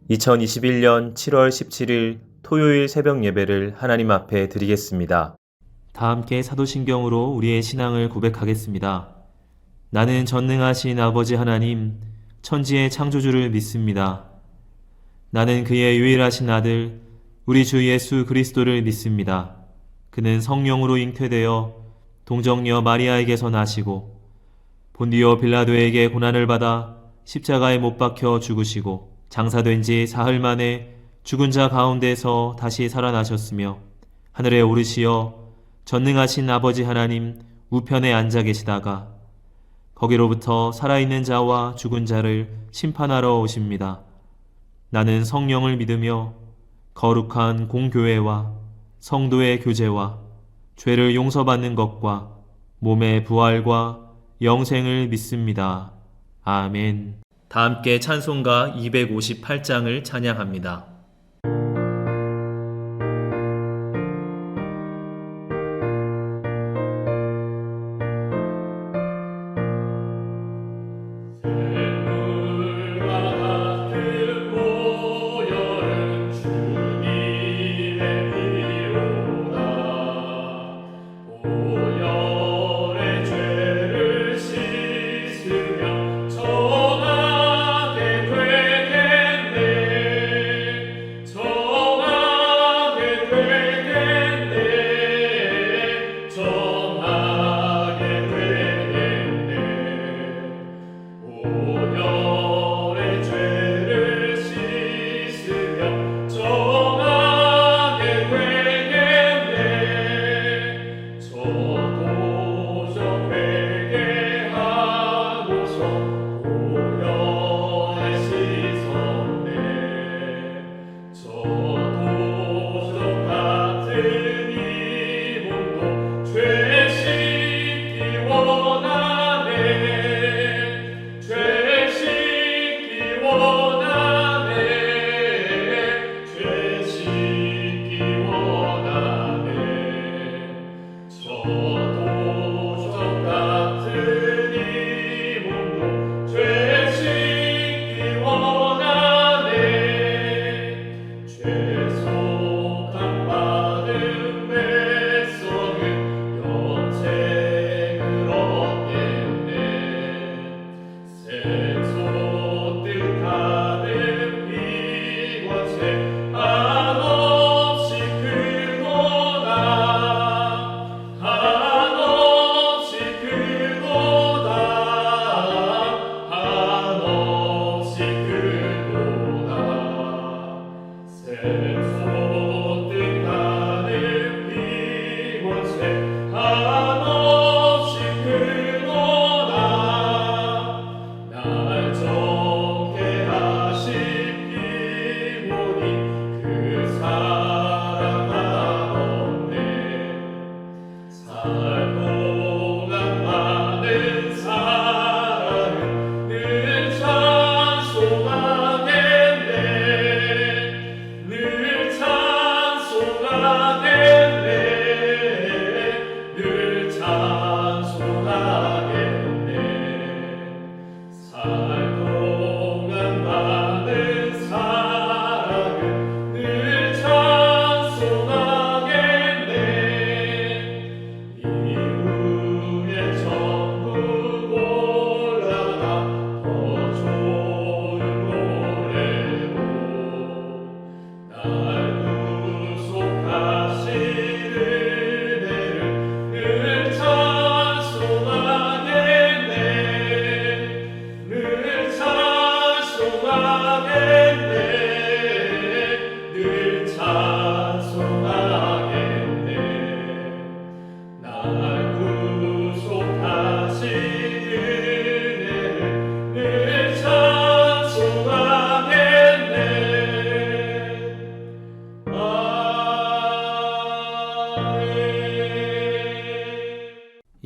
2021년 7월 17일 토요일 새벽 예배를 하나님 앞에 드리겠습니다. 다 함께 사도신경으로 우리의 신앙을 고백하겠습니다. 나는 전능하신 아버지 하나님, 천지의 창조주를 믿습니다. 나는 그의 유일하신 아들, 우리 주 예수 그리스도를 믿습니다. 그는 성령으로 잉태되어 동정녀 마리아에게서 나시고 본디오 빌라도에게 고난을 받아 십자가에 못 박혀 죽으시고 장사된 지 사흘 만에 죽은 자 가운데서 다시 살아나셨으며 하늘에 오르시어 전능하신 아버지 하나님 우편에 앉아 계시다가 거기로부터 살아있는 자와 죽은 자를 심판하러 오십니다. 나는 성령을 믿으며 거룩한 공교회와 성도의 교제와 죄를 용서받는 것과 몸의 부활과 영생을 믿습니다. 아멘. 다 함께 찬송가 258장을 찬양합니다.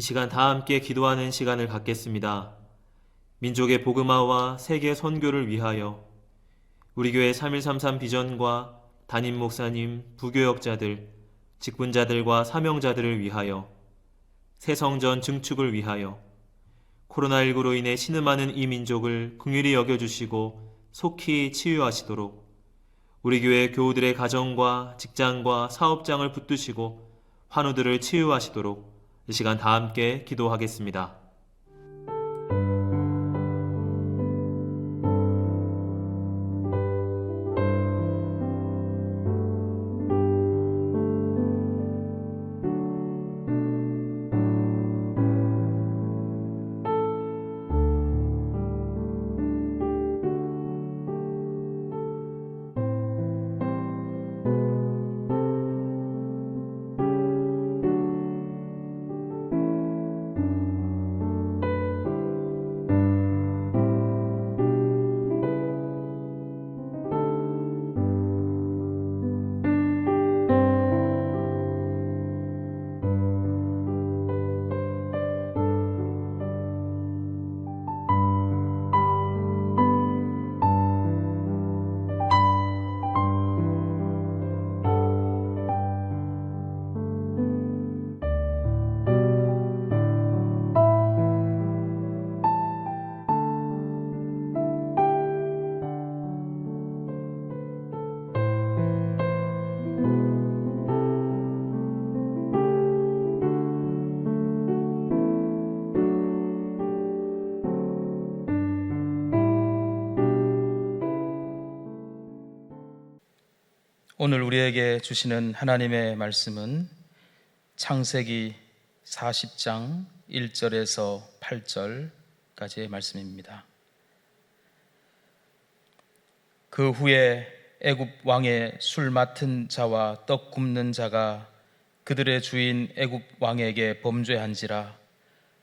이 시간 다 함께 기도하는 시간을 갖겠습니다. 민족의 복음화와 세계 선교를 위하여 우리 교회 3133 비전과 담임 목사님, 부교역자들, 직분자들과 사명자들을 위하여 새성전 증축을 위하여 코로나19로 인해 신음하는 이 민족을 긍휼히 여겨주시고 속히 치유하시도록 우리 교회 교우들의 가정과 직장과 사업장을 붙드시고 환우들을 치유하시도록 이 시간 다 함께 기도하겠습니다. 오늘 우리에게 주시는 하나님의 말씀은 창세기 40장 1절에서 8절까지의 말씀입니다. 그 후에 애굽 왕의 술 맡은 자와 떡 굽는 자가 그들의 주인 애굽 왕에게 범죄한지라.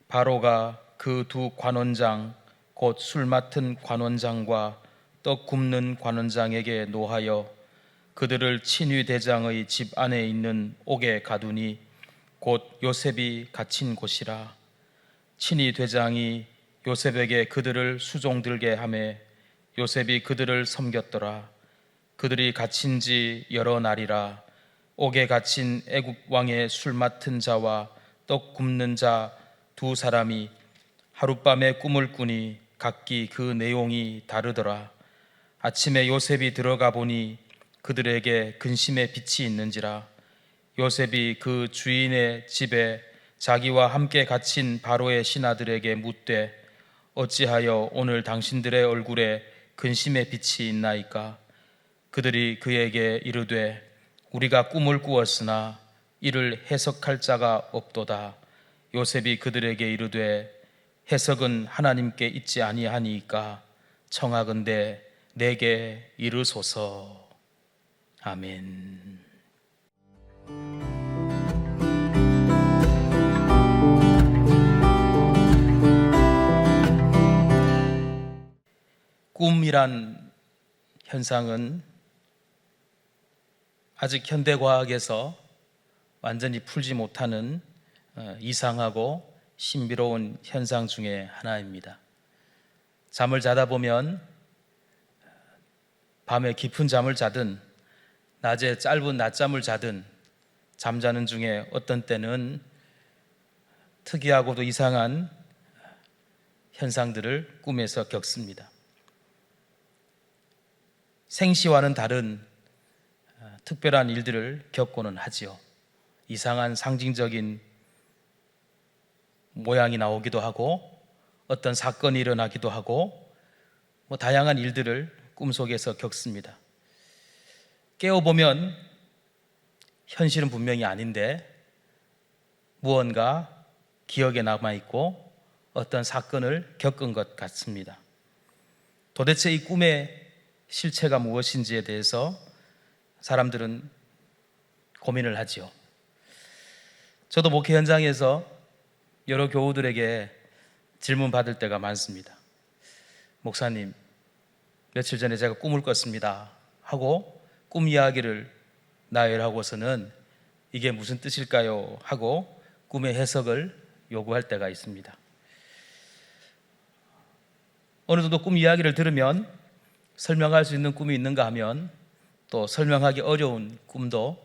바로가 그 두 관원장 곧 술 맡은 관원장과 떡 굽는 관원장에게 노하여 그들을 친위 대장의 집 안에 있는 옥에 가두니 곧 요셉이 갇힌 곳이라. 친위 대장이 요셉에게 그들을 수종들게 하매 요셉이 그들을 섬겼더라. 그들이 갇힌 지 여러 날이라. 옥에 갇힌 애굽 왕의 술 맡은 자와 떡 굽는 자 두 사람이 하룻밤에 꿈을 꾸니 각기 그 내용이 다르더라. 아침에 요셉이 들어가 보니 그들에게 근심의 빛이 있는지라. 요셉이 그 주인의 집에 자기와 함께 갇힌 바로의 신하들에게 묻되 어찌하여 오늘 당신들의 얼굴에 근심의 빛이 있나이까? 그들이 그에게 이르되 우리가 꿈을 꾸었으나 이를 해석할 자가 없도다. 요셉이 그들에게 이르되 해석은 하나님께 있지 아니하니까 청하건대 내게 이르소서. 아멘. 꿈이란 현상은 아직 현대과학에서 완전히 풀지 못하는 이상하고 신비로운 현상 중에 하나입니다. 잠을 자다 보면 밤에 깊은 잠을 자든 낮에 짧은 낮잠을 자든 잠자는 중에 어떤 때는 특이하고도 이상한 현상들을 꿈에서 겪습니다. 생시와는 다른 특별한 일들을 겪고는 하지요. 이상한 상징적인 모양이 나오기도 하고 어떤 사건이 일어나기도 하고 다양한 일들을 꿈속에서 겪습니다. 깨어보면 현실은 분명히 아닌데 무언가 기억에 남아있고 어떤 사건을 겪은 것 같습니다. 도대체 이 꿈의 실체가 무엇인지에 대해서 사람들은 고민을 하지요. 저도 목회 현장에서 여러 교우들에게 질문 받을 때가 많습니다. 목사님, 며칠 전에 제가 꿈을 꿨습니다 하고 꿈 이야기를 나열하고서는 이게 무슨 뜻일까요? 하고 꿈의 해석을 요구할 때가 있습니다. 어느 정도 꿈 이야기를 들으면 설명할 수 있는 꿈이 있는가 하면 또 설명하기 어려운 꿈도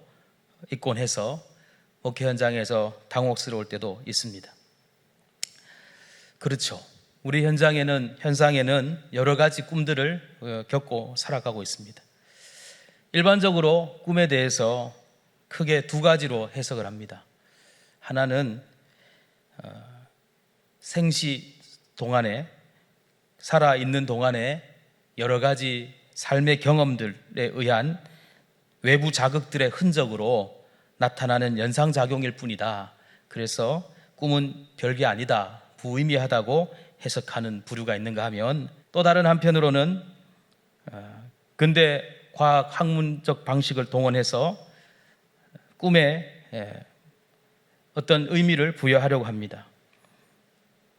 있곤 해서 목회 현장에서 당혹스러울 때도 있습니다. 그렇죠. 우리 현상에는 여러 가지 꿈들을 겪고 살아가고 있습니다. 일반적으로 꿈에 대해서 크게 두 가지로 해석을 합니다. 하나는 생시 동안에, 살아있는 동안에 여러 가지 삶의 경험들에 의한 외부 자극들의 흔적으로 나타나는 연상작용일 뿐이다. 그래서 꿈은 별게 아니다, 무의미하다고 해석하는 부류가 있는가 하면, 또 다른 한편으로는 근대 과학 학문적 방식을 동원해서 꿈에 어떤 의미를 부여하려고 합니다.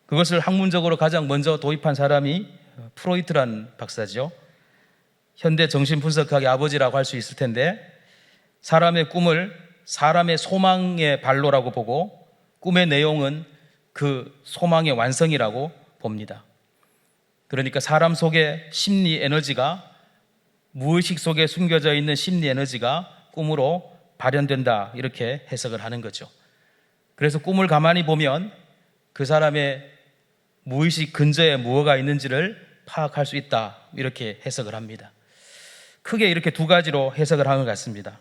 그것을 학문적으로 가장 먼저 도입한 사람이 프로이트란 박사죠. 현대 정신분석학의 아버지라고 할 수 있을 텐데, 사람의 꿈을 사람의 소망의 발로라고 보고 꿈의 내용은 그 소망의 완성이라고 봅니다. 그러니까 사람 속의 심리 에너지가, 무의식 속에 숨겨져 있는 심리 에너지가 꿈으로 발현된다, 이렇게 해석을 하는 거죠. 그래서 꿈을 가만히 보면 그 사람의 무의식 근저에 무엇가 있는지를 파악할 수 있다, 이렇게 해석을 합니다. 크게 이렇게 두 가지로 해석을 하는 것 같습니다.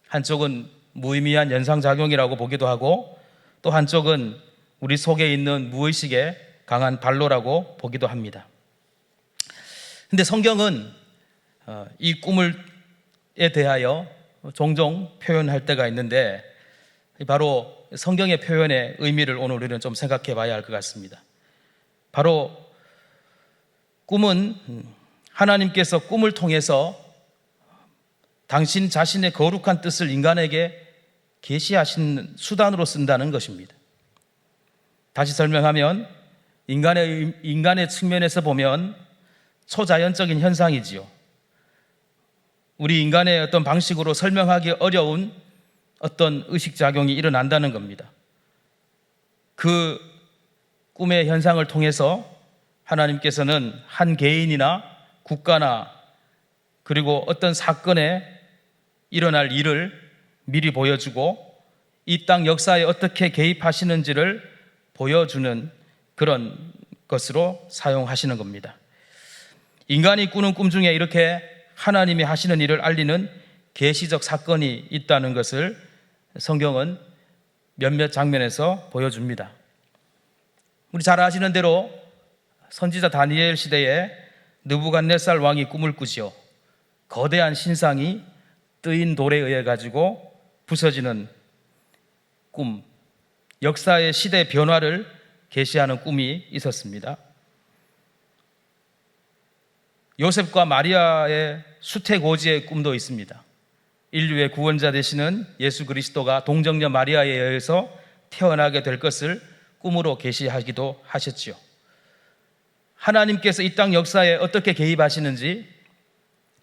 한쪽은 무의미한 연상작용이라고 보기도 하고, 또 한쪽은 우리 속에 있는 무의식의 강한 발로라고 보기도 합니다. 근데 성경은 이 꿈에 대하여 종종 표현할 때가 있는데, 바로 성경의 표현의 의미를 오늘 우리는 좀 생각해 봐야 할 것 같습니다. 바로 꿈은 하나님께서 꿈을 통해서 당신 자신의 거룩한 뜻을 인간에게 계시하신 수단으로 쓴다는 것입니다. 다시 설명하면 인간의 측면에서 보면 초자연적인 현상이지요. 우리 인간의 어떤 방식으로 설명하기 어려운 어떤 의식작용이 일어난다는 겁니다. 그 꿈의 현상을 통해서 하나님께서는 한 개인이나 국가나 그리고 어떤 사건에 일어날 일을 미리 보여주고 이 땅 역사에 어떻게 개입하시는지를 보여주는 그런 것으로 사용하시는 겁니다. 인간이 꾸는 꿈 중에 이렇게 하나님이 하시는 일을 알리는 계시적 사건이 있다는 것을 성경은 몇몇 장면에서 보여줍니다. 우리 잘 아시는 대로 선지자 다니엘 시대에 느부갓네살 왕이 꿈을 꾸지요. 거대한 신상이 뜨인 돌에 의해 가지고 부서지는 꿈, 역사의 시대 변화를 계시하는 꿈이 있었습니다. 요셉과 마리아의 수태고지의 꿈도 있습니다. 인류의 구원자 되시는 예수 그리스도가 동정녀 마리아에 의해서 태어나게 될 것을 꿈으로 계시하기도 하셨지요. 하나님께서 이 땅 역사에 어떻게 개입하시는지,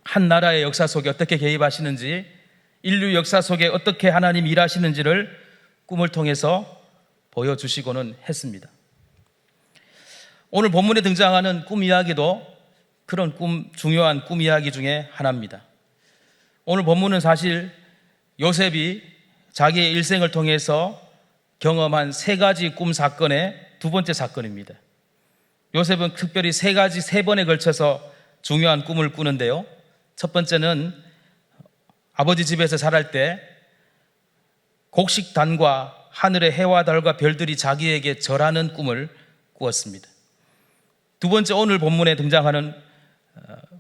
한 나라의 역사 속에 어떻게 개입하시는지, 인류 역사 속에 어떻게 하나님 일하시는지를 꿈을 통해서 보여주시고는 했습니다. 오늘 본문에 등장하는 꿈 이야기도 그런 중요한 꿈 이야기 중에 하나입니다. 오늘 본문은 사실 요셉이 자기의 일생을 통해서 경험한 세 가지 꿈 사건의 두 번째 사건입니다. 요셉은 특별히 세 번에 걸쳐서 중요한 꿈을 꾸는데요. 첫 번째는 아버지 집에서 자랄 때 곡식단과 하늘의 해와 달과 별들이 자기에게 절하는 꿈을 꾸었습니다. 두 번째, 오늘 본문에 등장하는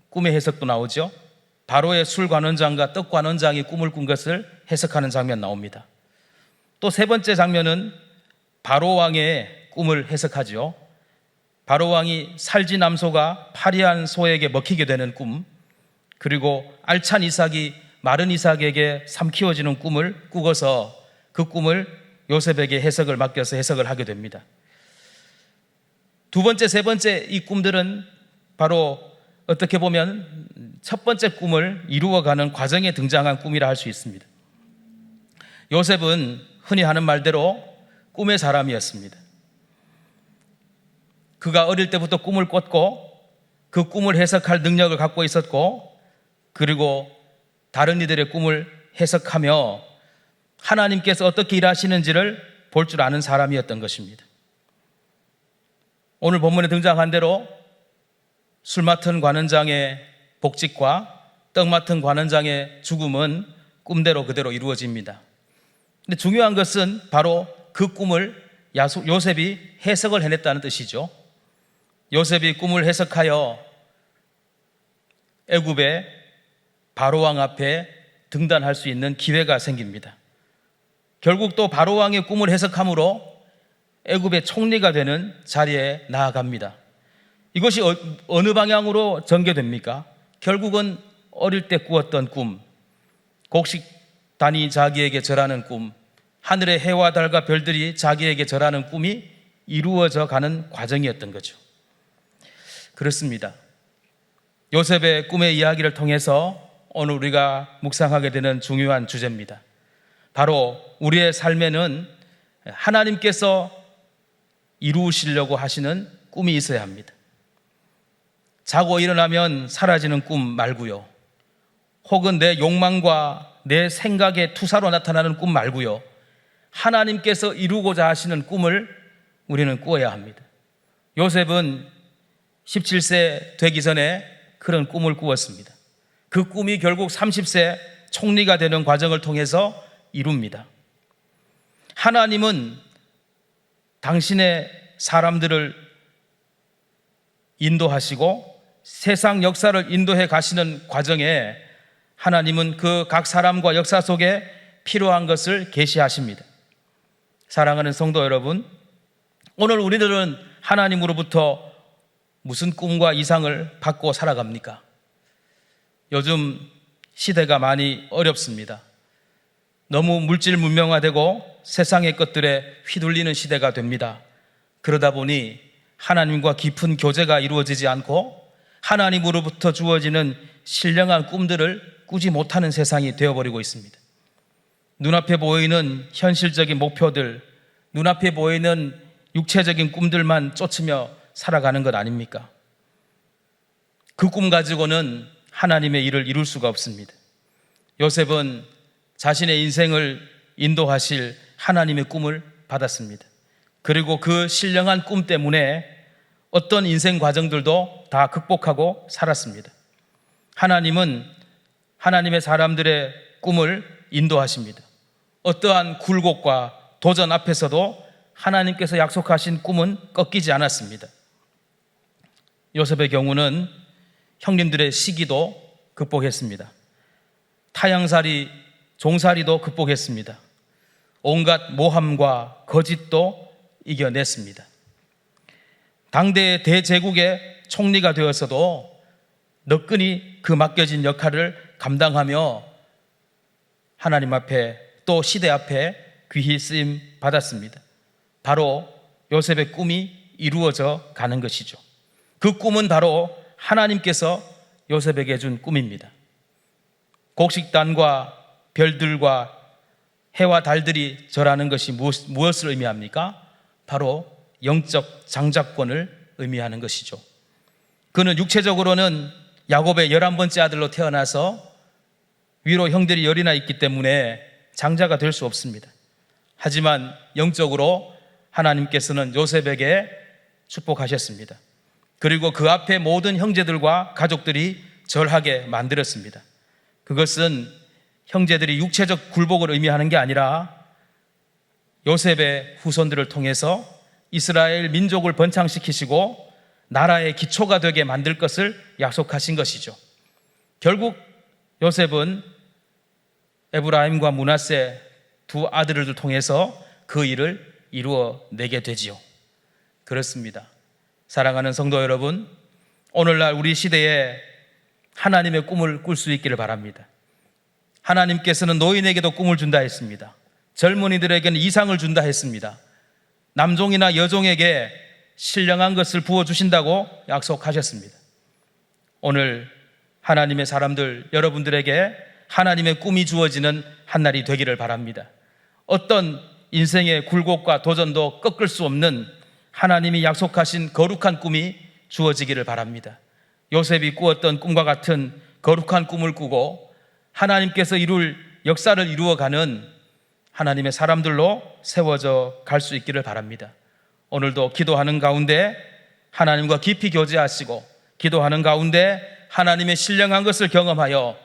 꿈의 해석도 나오죠. 바로의 술 관원장과 떡 관원장이 꿈을 꾼 것을 해석하는 장면 나옵니다. 또 세 번째 장면은 바로 왕의 꿈을 해석하죠. 바로 왕이 살진 암소가 파리한 소에게 먹히게 되는 꿈, 그리고 알찬 이삭이 마른 이삭에게 삼키워지는 꿈을 꾸고서 그 꿈을 요셉에게 해석을 맡겨서 해석을 하게 됩니다. 두 번째, 세 번째 이 꿈들은 바로 어떻게 보면 첫 번째 꿈을 이루어가는 과정에 등장한 꿈이라 할 수 있습니다. 요셉은 흔히 하는 말대로 꿈의 사람이었습니다. 그가 어릴 때부터 꿈을 꿨고 그 꿈을 해석할 능력을 갖고 있었고, 그리고 다른 이들의 꿈을 해석하며 하나님께서 어떻게 일하시는지를 볼 줄 아는 사람이었던 것입니다. 오늘 본문에 등장한 대로 술 맡은 관원장의 복직과 떡 맡은 관원장의 죽음은 꿈대로 그대로 이루어집니다. 근데 중요한 것은 바로 그 꿈을 요셉이 해석을 해냈다는 뜻이죠. 요셉이 꿈을 해석하여 애굽의 바로왕 앞에 등단할 수 있는 기회가 생깁니다. 결국 또 바로왕의 꿈을 해석함으로 애굽의 총리가 되는 자리에 나아갑니다. 이것이 어느 방향으로 전개됩니까? 결국은 어릴 때 꾸었던 꿈, 곡식단이 자기에게 절하는 꿈, 하늘의 해와 달과 별들이 자기에게 절하는 꿈이 이루어져 가는 과정이었던 거죠. 그렇습니다. 요셉의 꿈의 이야기를 통해서 오늘 우리가 묵상하게 되는 중요한 주제입니다. 바로 우리의 삶에는 하나님께서 이루시려고 하시는 꿈이 있어야 합니다. 자고 일어나면 사라지는 꿈 말고요. 혹은 내 욕망과 내 생각의 투사로 나타나는 꿈 말고요. 하나님께서 이루고자 하시는 꿈을 우리는 꾸어야 합니다. 요셉은 17세 되기 전에 그런 꿈을 꾸었습니다. 그 꿈이 결국 30세 총리가 되는 과정을 통해서 이룹니다. 하나님은 당신의 사람들을 인도하시고 세상 역사를 인도해 가시는 과정에 하나님은 그 각 사람과 역사 속에 필요한 것을 계시하십니다. 사랑하는 성도 여러분, 오늘 우리들은 하나님으로부터 무슨 꿈과 이상을 받고 살아갑니까? 요즘 시대가 많이 어렵습니다. 너무 물질 문명화되고 세상의 것들에 휘둘리는 시대가 됩니다. 그러다 보니 하나님과 깊은 교제가 이루어지지 않고 하나님으로부터 주어지는 신령한 꿈들을 꾸지 못하는 세상이 되어버리고 있습니다. 눈앞에 보이는 현실적인 목표들, 눈앞에 보이는 육체적인 꿈들만 쫓으며 살아가는 것 아닙니까? 그 꿈 가지고는 하나님의 일을 이룰 수가 없습니다. 요셉은 자신의 인생을 인도하실 하나님의 꿈을 받았습니다. 그리고 그 신령한 꿈 때문에 어떤 인생 과정들도 다 극복하고 살았습니다. 하나님은 하나님의 사람들의 꿈을 인도하십니다. 어떠한 굴곡과 도전 앞에서도 하나님께서 약속하신 꿈은 꺾이지 않았습니다. 요셉의 경우는 형님들의 시기도 극복했습니다. 타향살이, 종살이도 극복했습니다. 온갖 모함과 거짓도 이겨냈습니다. 당대의 대제국의 총리가 되어서도 너끈히 그 맡겨진 역할을 감당하며 하나님 앞에 또 시대 앞에 귀히 쓰임 받았습니다. 바로 요셉의 꿈이 이루어져 가는 것이죠. 그 꿈은 바로 하나님께서 요셉에게 준 꿈입니다. 곡식단과 별들과 해와 달들이 절하는 것이 무엇을 의미합니까? 바로 영적 장자권을 의미하는 것이죠. 그는 육체적으로는 야곱의 11번째 아들로 태어나서 위로 형들이 열이나 있기 때문에 장자가 될 수 없습니다. 하지만 영적으로 하나님께서는 요셉에게 축복하셨습니다. 그리고 그 앞에 모든 형제들과 가족들이 절하게 만들었습니다. 그것은 형제들이 육체적 굴복을 의미하는 게 아니라 요셉의 후손들을 통해서 이스라엘 민족을 번창시키시고 나라의 기초가 되게 만들 것을 약속하신 것이죠. 결국 요셉은 에브라임과 므낫세 두 아들을 통해서 그 일을 이루어내게 되지요. 그렇습니다. 사랑하는 성도 여러분, 오늘날 우리 시대에 하나님의 꿈을 꿀 수 있기를 바랍니다. 하나님께서는 노인에게도 꿈을 준다 했습니다. 젊은이들에게는 이상을 준다 했습니다. 남종이나 여종에게 신령한 것을 부어주신다고 약속하셨습니다. 오늘 하나님의 사람들, 여러분들에게 하나님의 꿈이 주어지는 한날이 되기를 바랍니다. 어떤 인생의 굴곡과 도전도 꺾을 수 없는 하나님이 약속하신 거룩한 꿈이 주어지기를 바랍니다. 요셉이 꾸었던 꿈과 같은 거룩한 꿈을 꾸고 하나님께서 이룰 역사를 이루어가는 하나님의 사람들로 세워져 갈 수 있기를 바랍니다. 오늘도 기도하는 가운데 하나님과 깊이 교제하시고 기도하는 가운데 하나님의 신령한 것을 경험하여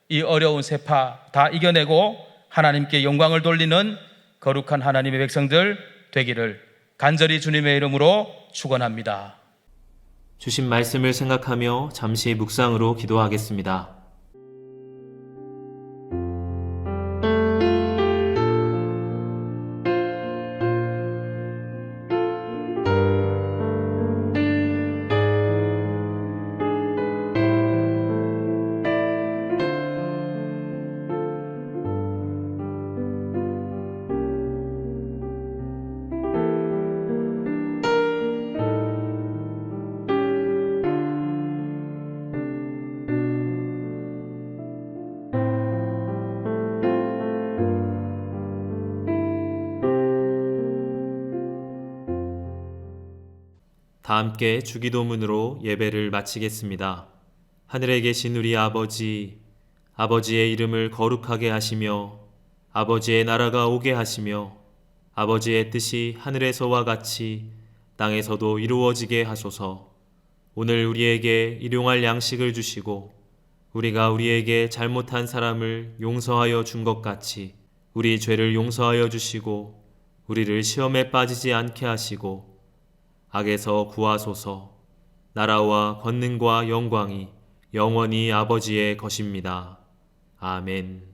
이 어려운 세파 다 이겨내고 하나님께 영광을 돌리는 거룩한 하나님의 백성들 되기를 간절히 주님의 이름으로 축원합니다. 주신 말씀을 생각하며 잠시 묵상으로 기도하겠습니다. 다 함께 주기도문으로 예배를 마치겠습니다. 하늘에 계신 우리 아버지, 아버지의 이름을 거룩하게 하시며 아버지의 나라가 오게 하시며 아버지의 뜻이 하늘에서와 같이 땅에서도 이루어지게 하소서. 오늘 우리에게 일용할 양식을 주시고 우리가 우리에게 잘못한 사람을 용서하여 준 것 같이 우리 죄를 용서하여 주시고 우리를 시험에 빠지지 않게 하시고 악에서 구하소서. 나라와 권능과 영광이 영원히 아버지의 것입니다. 아멘.